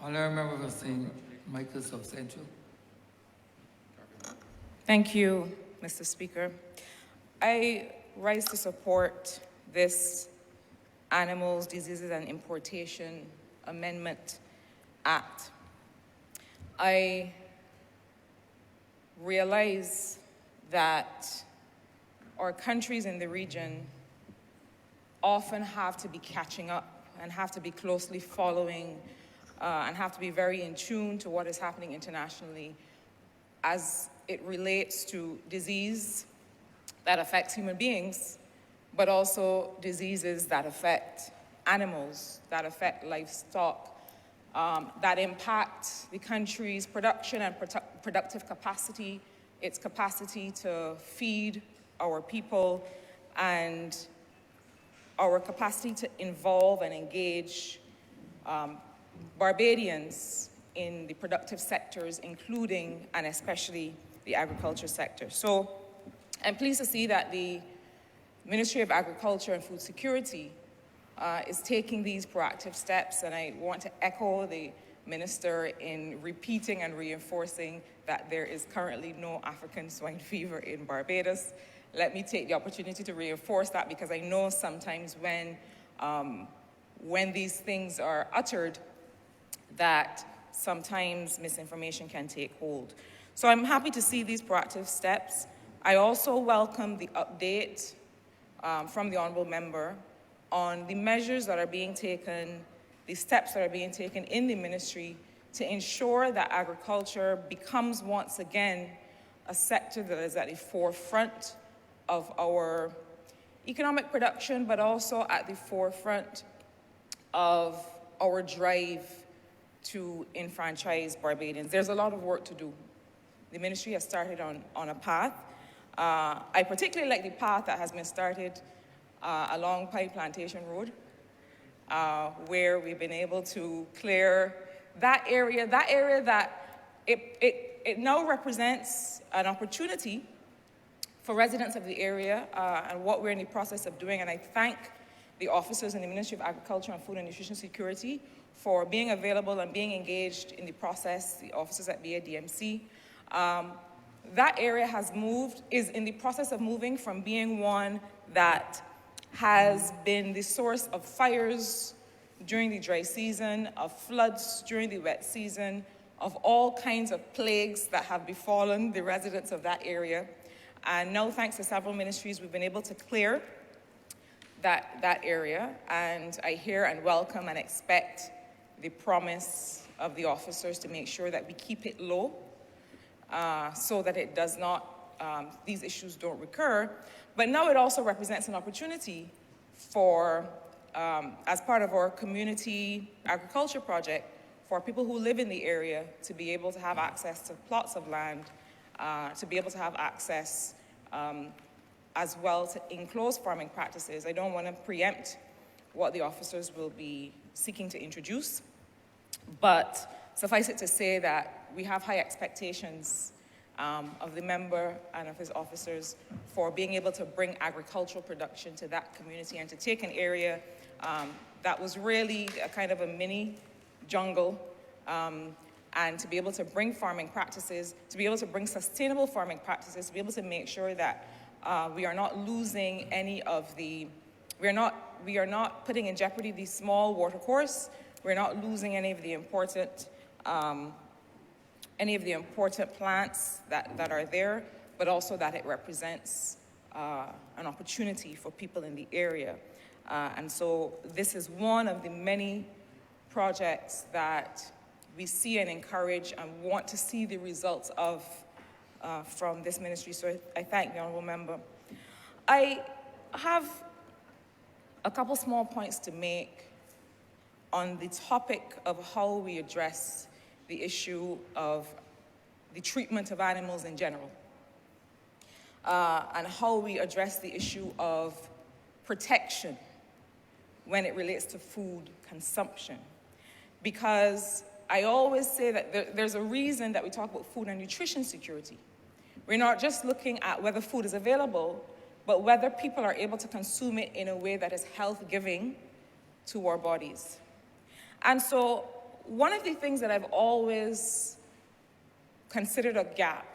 Honorary Member for St. Michael South Central. Thank you, Mr. Speaker. I rise to support this Animals, Diseases and Importation Amendment Act. I realize that our countries in the region often have to be catching up and have to be closely following and have to be very in tune to what is happening internationally as it relates to disease that affects human beings, but also diseases that affect animals, that affect livestock, that impact the country's production and productive capacity, its capacity to feed our people, and our capacity to involve and engage Barbadians in the productive sectors, including and especially the agriculture sector. So I'm pleased to see that the Ministry of Agriculture and Food Security is taking these proactive steps, and I want to echo the Minister in repeating and reinforcing that there is currently no African swine fever in Barbados. Let me take the opportunity to reinforce that, because I know sometimes when these things are uttered, that sometimes misinformation can take hold. So I'm happy to see these proactive steps. I also welcome the update from the Honourable Member on the measures that are being taken, the steps that are being taken in the ministry to ensure that agriculture becomes once again a sector that is at the forefront of our economic production, but also at the forefront of our drive to enfranchise Barbadians. There's a lot of work to do. The ministry has started on a path. I particularly like the path that has been started along Pine Plantation Road, where we've been able to clear that area that it now represents an opportunity for residents of the area and what we're in the process of doing. And I thank the officers in the Ministry of Agriculture and Food and Nutrition Security for being available and being engaged in the process, the officers at BADMC. That area is in the process of moving from being one that has been the source of fires during the dry season, of floods during the wet season, of all kinds of plagues that have befallen the residents of that area. And now, thanks to several ministries, we've been able to clear that area. And I hear and welcome and expect the promise of the officers to make sure that we keep it low so that it does not, these issues don't recur. But now it also represents an opportunity for, as part of our community agriculture project, for people who live in the area to be able to have access to plots of land, to be able to have access as well to enclosed farming practices. I don't want to preempt what the officers will be seeking to introduce, but suffice it to say that we have high expectations of the member and of his officers for being able to bring agricultural production to that community and to take an area that was really a kind of a mini jungle, and to be able to bring farming practices, to be able to bring sustainable farming practices, to be able to make sure that we are not losing any of the, we are not putting in jeopardy the small watercourse, we're not losing any of the important plants that are there, but also that it represents an opportunity for people in the area. And so this is one of the many projects that we see and encourage and want to see the results of from this ministry. So I thank the Honourable Member. I have a couple small points to make on the topic of how we address the issue of the treatment of animals in general, and how we address the issue of protection when it relates to food consumption. Because I always say that there's a reason that we talk about food and nutrition security. We're not just looking at whether food is available, but whether people are able to consume it in a way that is health-giving to our bodies. And so one of the things that I've always considered a gap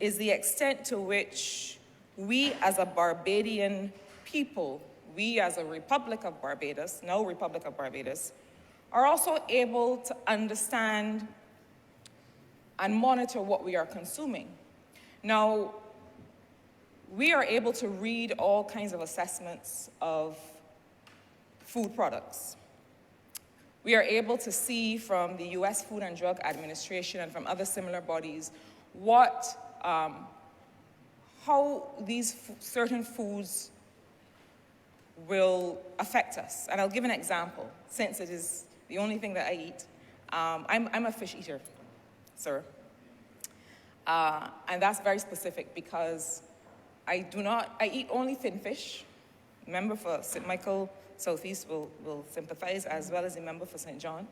is the extent to which we as a Barbadian people, we as a Republic of Barbados, now Republic of Barbados, are also able to understand and monitor what we are consuming. Now, we are able to read all kinds of assessments of food products. We are able to see from the US Food and Drug Administration and from other similar bodies how these certain foods will affect us. And I'll give an example, since it is the only thing that I eat. I'm a fish eater, sir. And that's very specific because I eat only thin fish. Member for St. Michael Southeast will sympathize, as well as a member for St. John.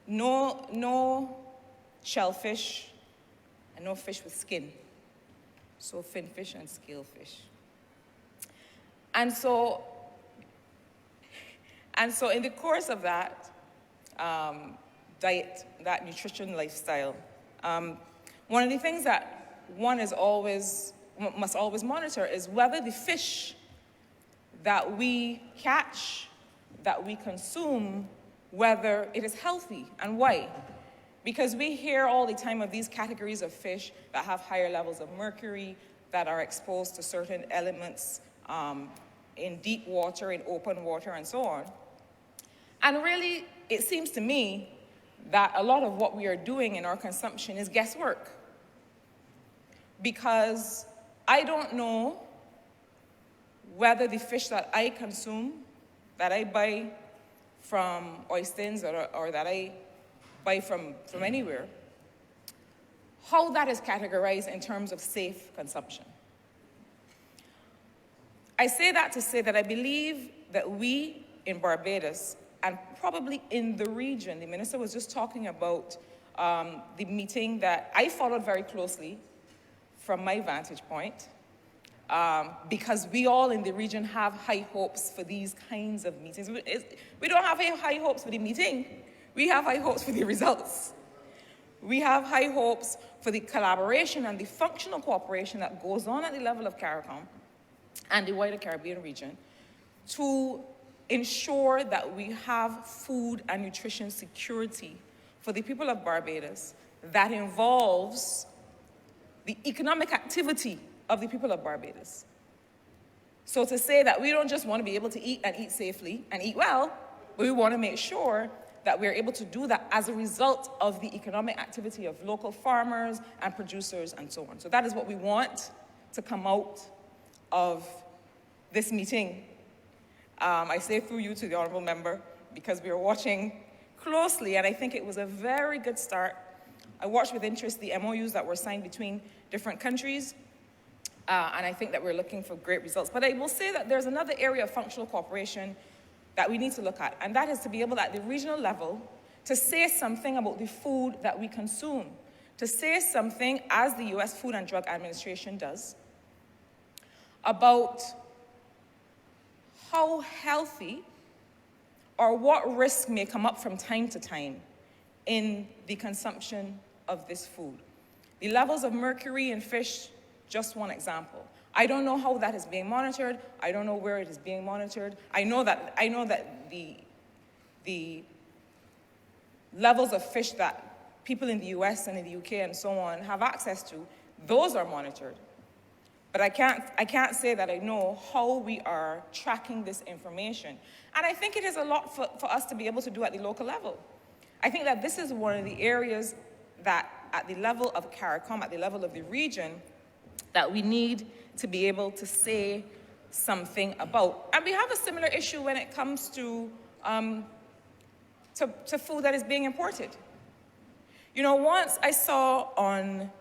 No shellfish and no fish with skin. So fin fish and scale fish. And so in the course of that diet, that nutrition lifestyle, one of the things that one must always monitor is whether the fish that we catch, that we consume, whether it is healthy, and why. Because we hear all the time of these categories of fish that have higher levels of mercury, that are exposed to certain elements in deep water, in open water, and so on. And really, it seems to me that a lot of what we are doing in our consumption is guesswork. Because I don't know whether the fish that I consume, that I buy from Oystins or that I buy from anywhere, how that is categorized in terms of safe consumption. I say that to say that I believe that we in Barbados, and probably in the region, the minister was just talking about the meeting that I followed very closely from my vantage point, because we all in the region have high hopes for these kinds of meetings. We don't have high hopes for the meeting. We have high hopes for the results. We have high hopes for the collaboration and the functional cooperation that goes on at the level of CARICOM and the wider Caribbean region to ensure that we have food and nutrition security for the people of Barbados that involves the economic activity of the people of Barbados. So to say that we don't just want to be able to eat and eat safely and eat well, but we want to make sure that we're able to do that as a result of the economic activity of local farmers and producers and so on. So that is what we want to come out of this meeting. I say through you to the honorable member, because we are watching closely, and I think it was a very good start. I watched with interest the MOUs that were signed between different countries, and I think that we're looking for great results. But I will say that there's another area of functional cooperation that we need to look at, and that is to be able at the regional level to say something about the food that we consume, to say something, as the US Food and Drug Administration does, about how healthy or what risk may come up from time to time in the consumption of this food. The levels of mercury in fish, just one example. I don't know how that is being monitored. I don't know where it is being monitored. I know that the levels of fish that people in the US and in the UK and so on have access to, those are monitored. But I can't say that I know how we are tracking this information. And I think it is a lot for us to be able to do at the local level. I think that this is one of the areas that at the level of CARICOM, at the level of the region, that we need to be able to say something about. And we have a similar issue when it comes to food that is being imported. You know, once I saw on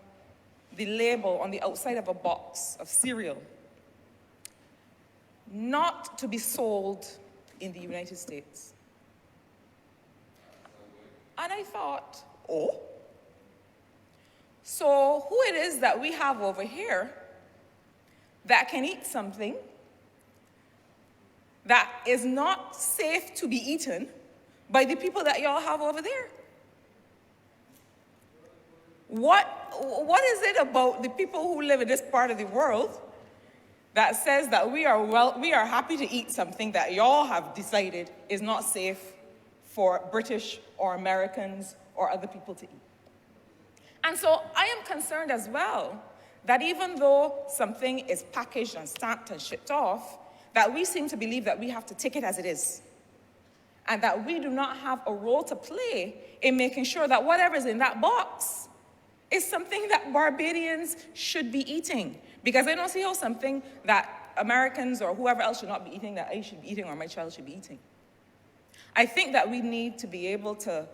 the label on the outside of a box of cereal, not to be sold in the United States. And I thought, oh, so who it is that we have over here that can eat something that is not safe to be eaten by the people that y'all have over there? What is it about the people who live in this part of the world that says that we are happy to eat something that y'all have decided is not safe for British or Americans or other people to eat? And so I am concerned as well that even though something is packaged and stamped and shipped off, that we seem to believe that we have to take it as it is, and that we do not have a role to play in making sure that whatever is in that box is something that Barbadians should be eating. Because I don't see how something that Americans or whoever else should not be eating that I should be eating or my child should be eating. I think that we need to be able to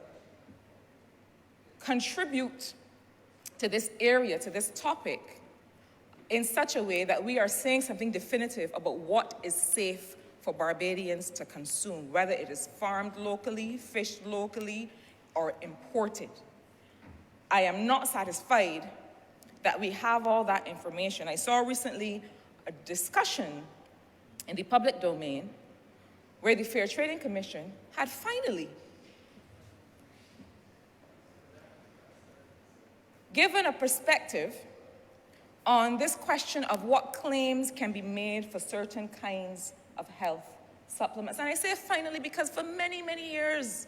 contribute to this area, to this topic, in such a way that we are saying something definitive about what is safe for Barbadians to consume, whether it is farmed locally, fished locally, or imported. I am not satisfied that we have all that information. I saw recently a discussion in the public domain where the Fair Trading Commission had finally given a perspective on this question of what claims can be made for certain kinds of health supplements. And I say finally because for many, many years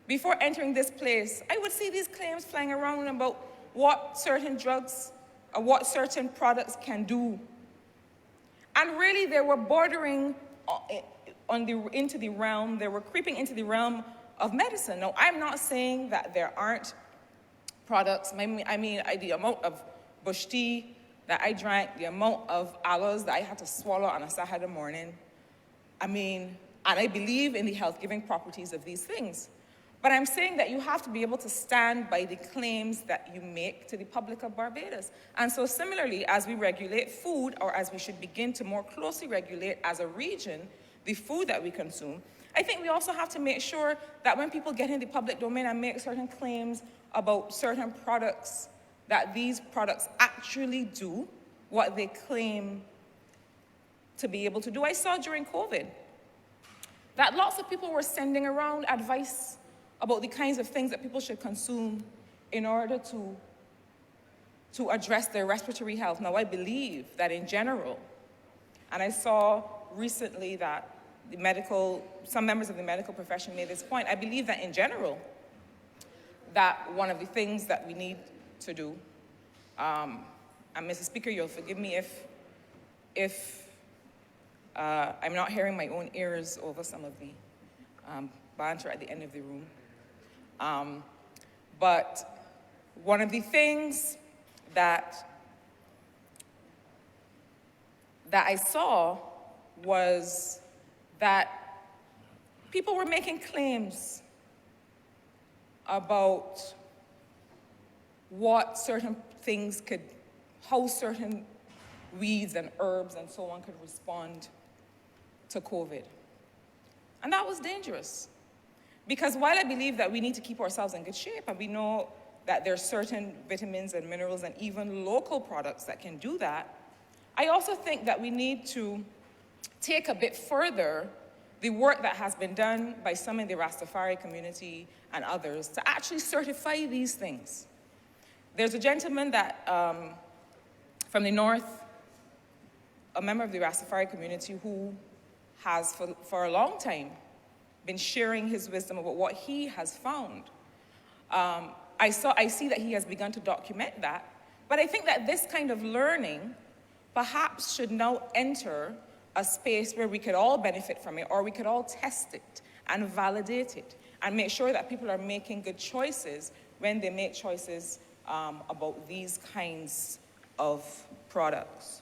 before entering this place, I would see these claims flying around about what certain drugs or what certain products can do. And really they were bordering into the realm, they were creeping into the realm of medicine. Now, I'm not saying that there aren't products. I mean, the amount of bush tea that I drank, the amount of aloes that I had to swallow on a Saturday morning. And I believe in the health-giving properties of these things. But I'm saying that you have to be able to stand by the claims that you make to the public of Barbados. And so similarly, as we regulate food, or as we should begin to more closely regulate as a region the food that we consume, I think we also have to make sure that when people get in the public domain and make certain claims about certain products, that these products actually do what they claim to be able to do. I saw during COVID that lots of people were sending around advice about the kinds of things that people should consume in order to address their respiratory health. Now, I believe that in general, and I saw recently that some members of the medical profession made this point, I believe that in general, that one of the things that we need to do, and Mr. Speaker, you'll forgive me if I'm not hearing my own ears over some of the banter at the end of the room. But one of the things that I saw was that people were making claims about what certain things how certain weeds and herbs and so on could respond to COVID. And that was dangerous. Because while I believe that we need to keep ourselves in good shape, and we know that there are certain vitamins and minerals and even local products that can do that, I also think that we need to take a bit further the work that has been done by some in the Rastafari community and others to actually certify these things. There's a gentleman that, from the north, a member of the Rastafari community who has for a long time been sharing his wisdom about what he has found. I see that he has begun to document that, but I think that this kind of learning perhaps should now enter a space where we could all benefit from it, or we could all test it and validate it and make sure that people are making good choices when they make choices about these kinds of products.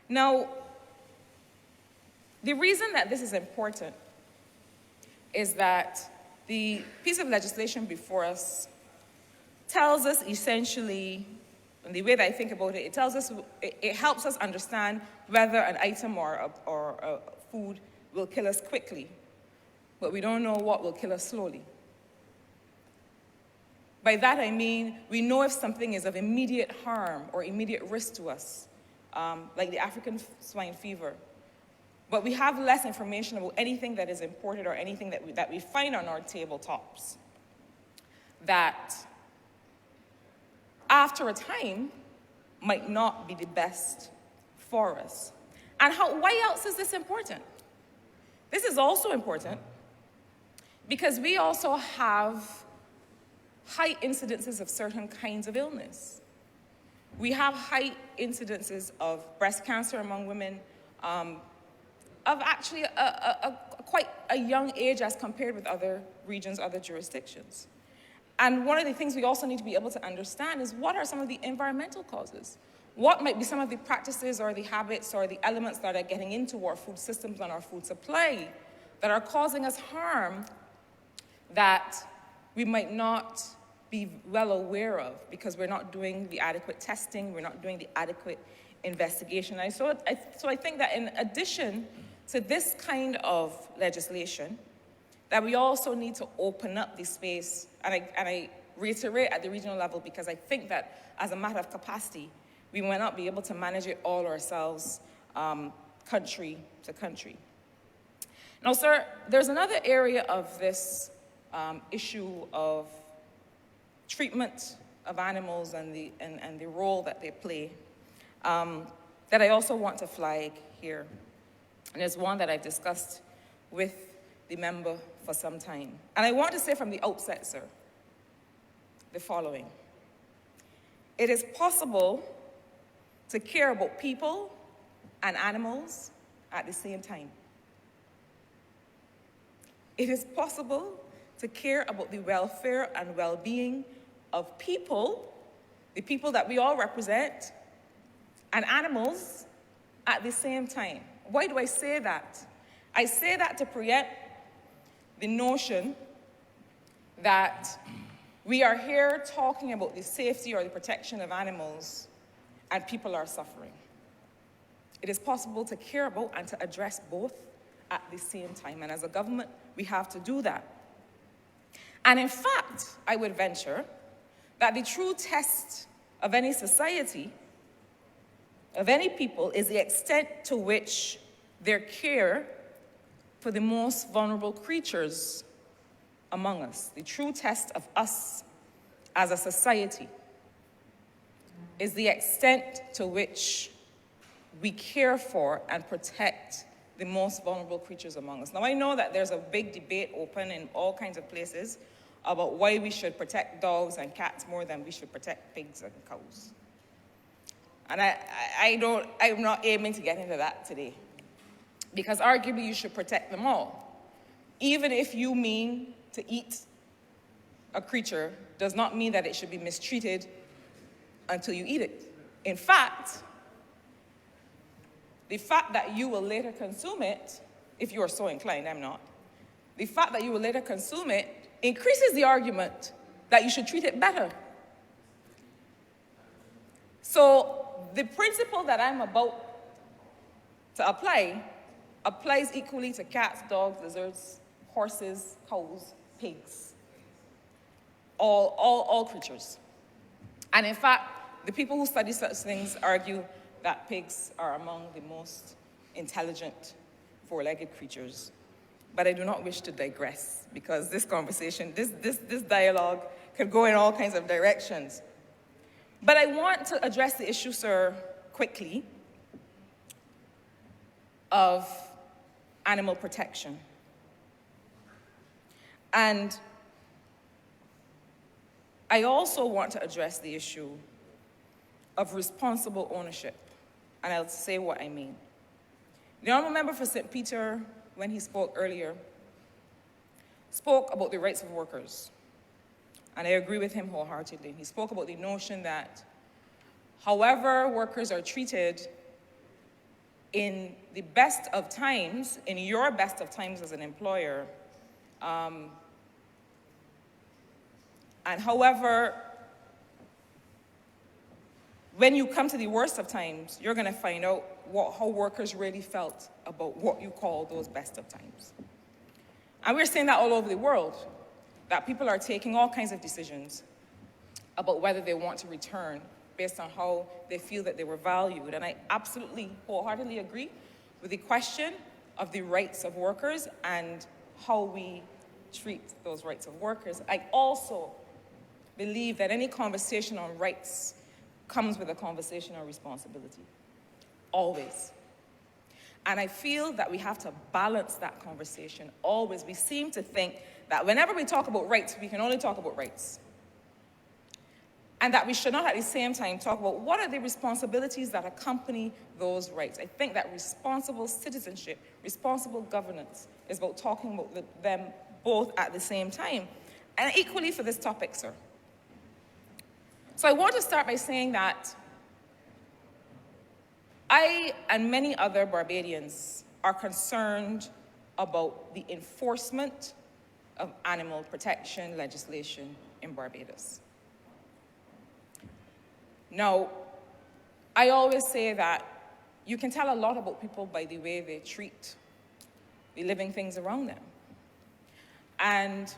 Now, the reason that this is important is that the piece of legislation before us tells us essentially, and the way that I think about it, it helps us understand whether an item or a food will kill us quickly, but we don't know what will kill us slowly. By that I mean, we know if something is of immediate harm or immediate risk to us, like the African swine fever. but we have less information about anything that is imported or anything that we find on our tabletops, that after a time might not be the best for us. And why else is this important? This is also important because we also have high incidences of certain kinds of illness. We have high incidences of breast cancer among women, of actually quite a young age as compared with other regions, other jurisdictions. And one of the things we also need to be able to understand is what are some of the environmental causes? What might be some of the practices or the habits or the elements that are getting into our food systems and our food supply that are causing us harm that we might not be well aware of because we're not doing the adequate testing, we're not doing the adequate investigation. So I think that in addition to this kind of legislation, that we also need to open up the space, and I reiterate at the regional level because I think that as a matter of capacity, we might not be able to manage it all ourselves, country to country. Now, sir, there's another area of this issue of treatment of animals and the role that they play that I also want to flag here. And it's one that I've discussed with the member for some time. And I want to say from the outset, sir, the following. It is possible to care about people and animals at the same time. It is possible to care about the welfare and well-being of people, the people that we all represent, and animals at the same time. Why do I say that? I say that to preempt the notion that we are here talking about the safety or the protection of animals and people are suffering. It is possible to care about and to address both at the same time, and as a government, we have to do that. And in fact, I would venture that the true test of any society, of any people, is the extent to which their care for the most vulnerable creatures among us. The true test of us as a society is the extent to which we care for and protect the most vulnerable creatures among us. Now, I know that there's a big debate open in all kinds of places about why we should protect dogs and cats more than we should protect pigs and cows. And I'm not aiming to get into that today, because arguably you should protect them all. Even if you mean to eat a creature does not mean that it should be mistreated until you eat it. In fact, the fact that you will later consume it, if you are so inclined, I'm not, the fact that you will later consume it increases the argument that you should treat it better. So the principle that I'm about to apply applies equally to cats, dogs, lizards, horses, cows, pigs, all creatures. And in fact, the people who study such things argue that pigs are among the most intelligent four-legged creatures. But I do not wish to digress, because this conversation, this dialogue could go in all kinds of directions. But I want to address the issue, sir, quickly, of animal protection. And I also want to address the issue of responsible ownership. And I'll say what I mean. The Honorable Member for St. Peter, when he spoke earlier, spoke about the rights of workers. And I agree with him wholeheartedly. He spoke about the notion that however workers are treated in the best of times, in your best of times as an employer, and however, when you come to the worst of times, you're going to find out how workers really felt about what you call those best of times. And we're seeing that all over the world, that people are taking all kinds of decisions about whether they want to return based on how they feel that they were valued. And I absolutely wholeheartedly agree with the question of the rights of workers and how we treat those rights of workers. I also believe that any conversation on rights comes with a conversation on responsibility, always. And I feel that we have to balance that conversation always. We seem to think that whenever we talk about rights, we can only talk about rights. And that we should not at the same time talk about what are the responsibilities that accompany those rights. I think that responsible citizenship, responsible governance is about talking about them both at the same time. And equally for this topic, sir. So I want to start by saying that I and many other Barbadians are concerned about the enforcement of animal protection legislation in Barbados. Now, I always say that you can tell a lot about people by the way they treat the living things around them. And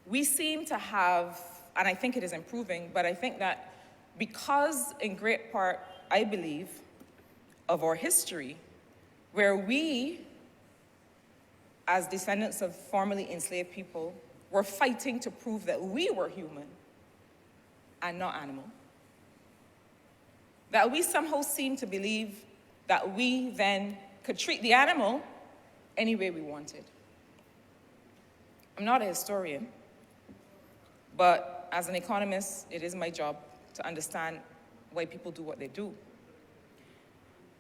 we seem to have, and I think it is improving, but I think that because in great part, I believe, of our history, where we, as descendants of formerly enslaved people, were fighting to prove that we were human and not animal, that we somehow seem to believe that we then could treat the animal any way we wanted. I'm not a historian, but as an economist, it is my job to understand why people do what they do.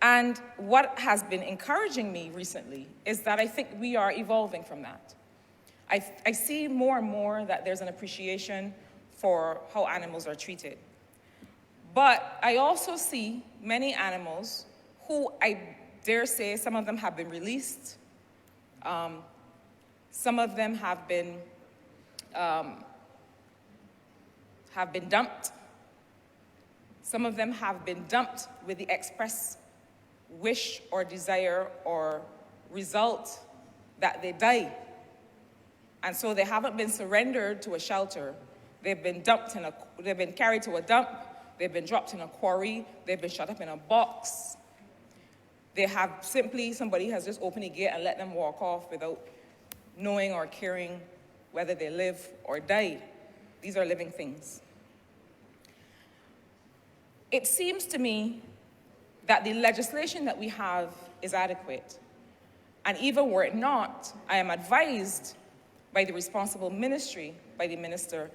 And what has been encouraging me recently is that I think we are evolving from that. I see more and more that there's an appreciation for how animals are treated. But I also see many animals who, I dare say, some of them have been released. Some of them have been dumped. Some of them have been dumped with the express wish or desire or result that they die. And so they haven't been surrendered to a shelter. They've been they've been carried to a dump. They've been dropped in a quarry. They've been shut up in a box. They have simply, somebody has just opened a gate and let them walk off without knowing or caring whether they live or die. These are living things. It seems to me that the legislation that we have is adequate. And even were it not, I am advised by the responsible ministry, by the minister,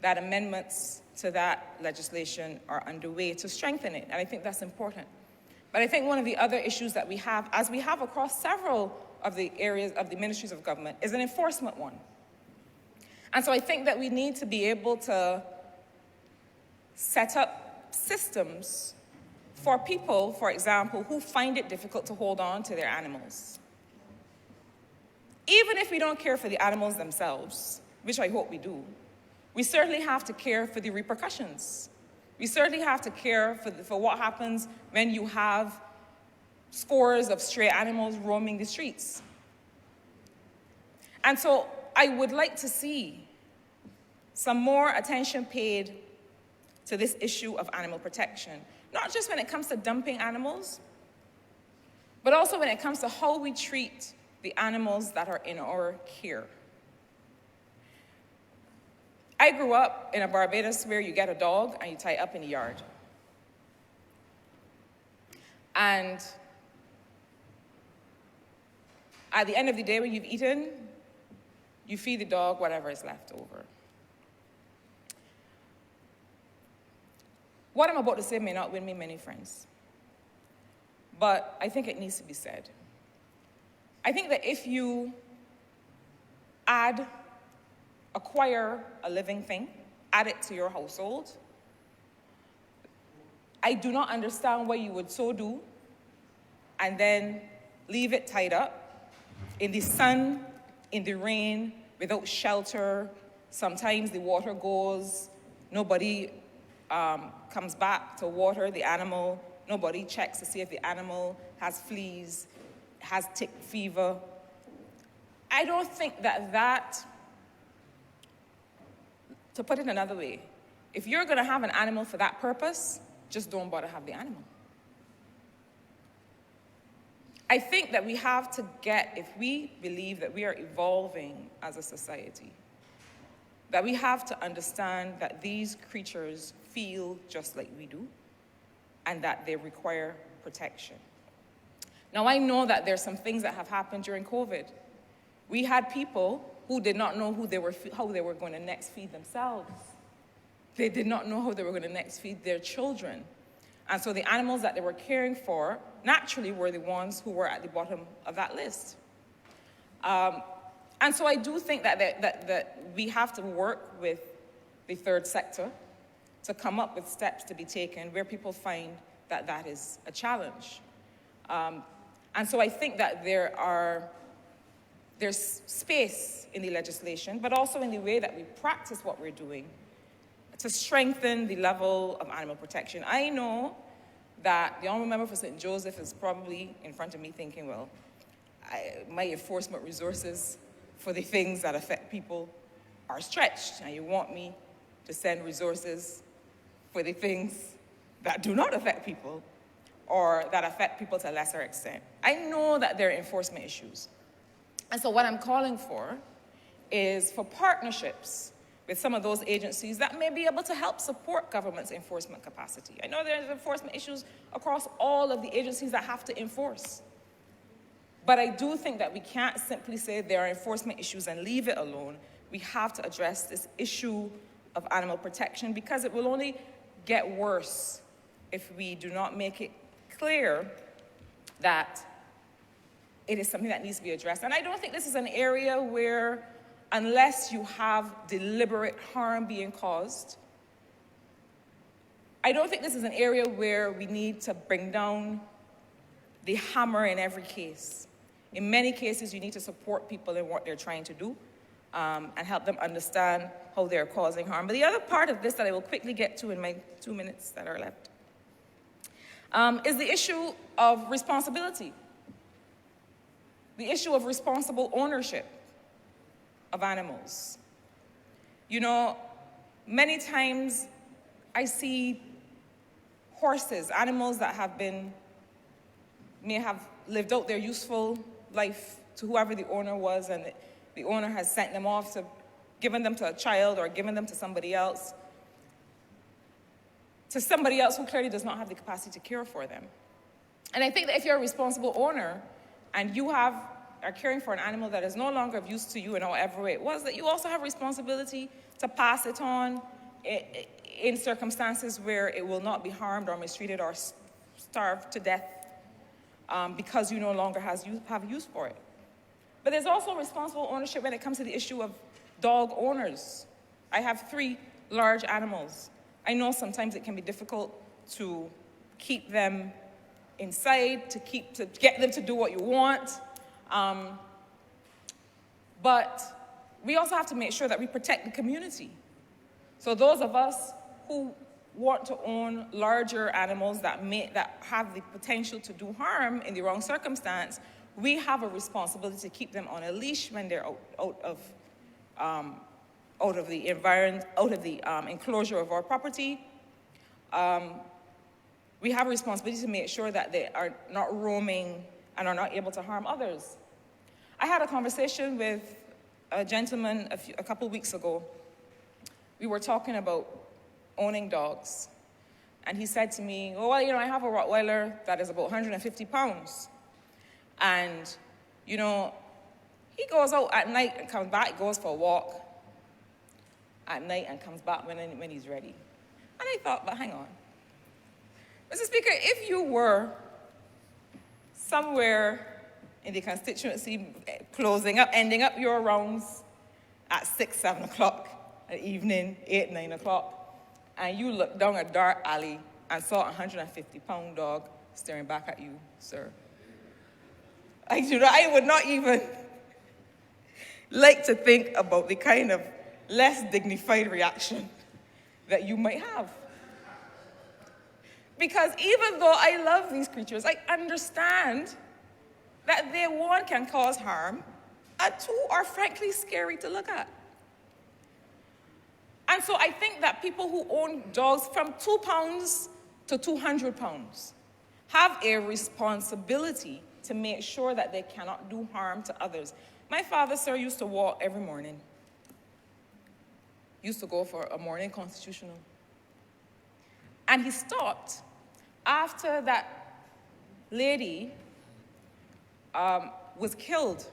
that amendments to that legislation are underway to strengthen it. And I think that's important. But I think one of the other issues that we have, as we have across several of the areas of the ministries of government, is an enforcement one. And so I think that we need to be able to set up systems for people, for example, who find it difficult to hold on to their animals. Even if we don't care for the animals themselves, which I hope we do, we certainly have to care for the repercussions. We certainly have to care for what happens when you have scores of stray animals roaming the streets. And so I would like to see some more attention paid to this issue of animal protection, not just when it comes to dumping animals, but also when it comes to how we treat the animals that are in our care. I grew up in a Barbados where you get a dog and you tie it up in the yard. And at the end of the day, when you've eaten, you feed the dog whatever is left over. What I'm about to say may not win me many friends, but I think it needs to be said. I think that if you acquire a living thing, add it to your household, I do not understand why you would so do and then leave it tied up in the sun, in the rain, without shelter. Sometimes the water goes, nobody comes back to water the animal, nobody checks to see if the animal has fleas, has tick fever. I don't think that, to put it another way, if you're going to have an animal for that purpose, just don't bother have the animal. I think that we have to if we believe that we are evolving as a society, that we have to understand that these creatures feel just like we do and that they require protection. Now, I know that there's some things that have happened during COVID. We had people who did not know how they were going to next feed themselves. They did not know how they were going to next feed their children. And so the animals that they were caring for naturally were the ones who were at the bottom of that list. And so I do think that we have to work with the third sector to come up with steps to be taken where people find that that is a challenge. And so I think that there's space in the legislation, but also in the way that we practice what we're doing to strengthen the level of animal protection. I know that the Honourable Member for St. Joseph is probably in front of me thinking, well, my enforcement resources for the things that affect people are stretched, and you want me to send resources for the things that do not affect people or that affect people to a lesser extent. I know that there are enforcement issues. And so what I'm calling for is for partnerships with some of those agencies that may be able to help support government's enforcement capacity. I know there's enforcement issues across all of the agencies that have to enforce. But I do think that we can't simply say there are enforcement issues and leave it alone. We have to address this issue of animal protection because it will only get worse if we do not make it clear that it is something that needs to be addressed. And I don't think this is an area where, unless you have deliberate harm being caused, I don't think this is an area where we need to bring down the hammer in every case. In many cases, you need to support people in what they're trying to do and help them understand how they're causing harm. But the other part of this that I will quickly get to in my 2 minutes that are left is the issue of responsibility, the issue of responsible ownership of animals. You know, many times I see horses, animals that may have lived out their useful life to whoever the owner was, and the owner has sent them off to given them to a child or given them to somebody else who clearly does not have the capacity to care for them. And I think that if you're a responsible owner and you are caring for an animal that is no longer of use to you in however way it was, that you also have responsibility to pass it on in circumstances where it will not be harmed or mistreated or starved to death because you no longer have use for it. But there's also responsible ownership when it comes to the issue of dog owners. I have 3 large animals. I know sometimes it can be difficult to keep them inside, to get them to do what you want. But we also have to make sure that we protect the community. So those of us who want to own larger animals that have the potential to do harm in the wrong circumstance, we have a responsibility to keep them on a leash when they're out of the environment, out of the enclosure of our property. We have a responsibility to make sure that they are not roaming and are not able to harm others. I had a conversation with a gentleman a couple weeks ago. We were talking about owning dogs. And he said to me, oh, well, I have a Rottweiler that is about 150 pounds. And, he goes out at night and comes back, goes for a walk at night and comes back when he's ready. And I thought, but hang on. Mr. Speaker, if you were somewhere in the constituency ending up your rounds at 6, 7 o'clock at evening, 8, 9 o'clock, and you looked down a dark alley and saw a 150-pound dog staring back at you, sir, I would not even like to think about the kind of less dignified reaction that you might have. Because even though I love these creatures, I understand that they, 1, can cause harm, and 2, are frankly scary to look at. And so I think that people who own dogs from 2 pounds to 200 pounds have a responsibility to make sure that they cannot do harm to others. My father, sir, used to walk every morning. Used to go for a morning constitutional. And he stopped after that lady was killed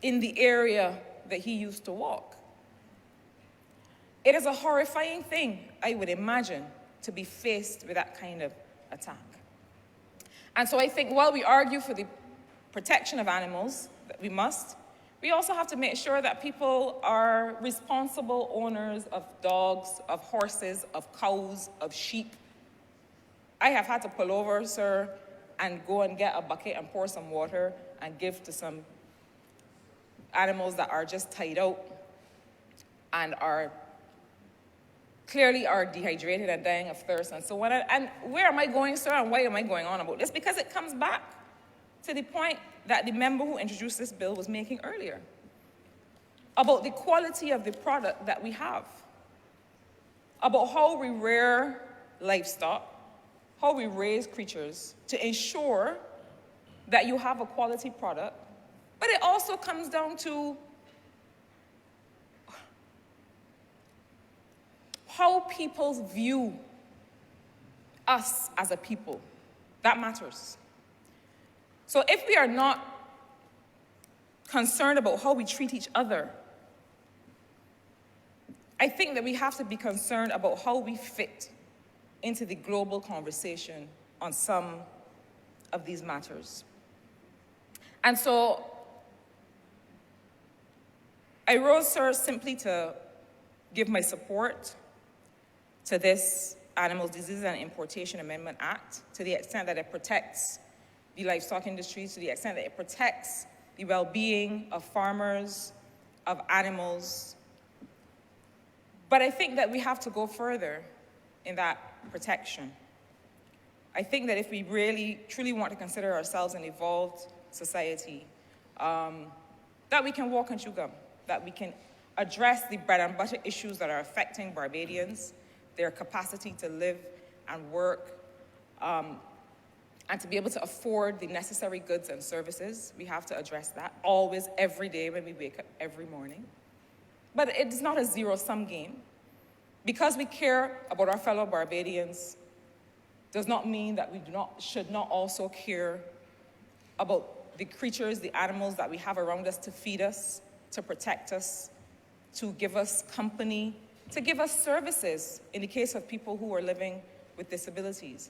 in the area that he used to walk. It is a horrifying thing, I would imagine, to be faced with that kind of attack. And so I think while we argue for the protection of animals, that we also have to make sure that people are responsible owners of dogs, of horses, of cows, of sheep. I have had to pull over, sir, and go and get a bucket and pour some water and give to some animals that are just tied out and clearly are dehydrated and dying of thirst and so on. And where am I going, sir, and why am I going on about this? Because it comes back to the point that the member who introduced this bill was making earlier about the quality of the product that we have, about how we rear livestock, how we raise creatures to ensure that you have a quality product. But it also comes down to how people view us as a people. That matters. So if we are not concerned about how we treat each other, I think that we have to be concerned about how we fit into the global conversation on some of these matters. And so I rose, sir, simply to give my support to this Animal Diseases and Importation Amendment Act to the extent that it protects the livestock industry, to the extent that it protects the well-being of farmers, of animals. But I think that we have to go further in that protection. I think that if we really, truly want to consider ourselves an evolved society, that we can walk and chew gum, that we can address the bread and butter issues that are affecting Barbadians, their capacity to live and work, and to be able to afford the necessary goods and services. We have to address that always, every day when we wake up every morning. But it's not a zero-sum game. Because we care about our fellow Barbadians does not mean that we should not also care about the creatures, the animals that we have around us to feed us, to protect us, to give us company, to give us services in the case of people who are living with disabilities.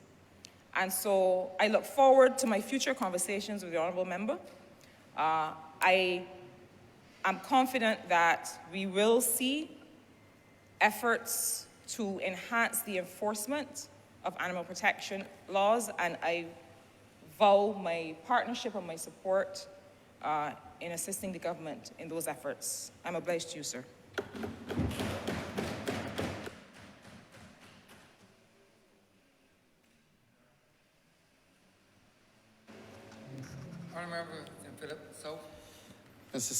And so I look forward to my future conversations with the honorable member. I am confident that we will see efforts to enhance the enforcement of animal protection laws, and I vow my partnership and my support in assisting the government in those efforts. I'm obliged to you, sir. Honourable Member Philip South. Mr.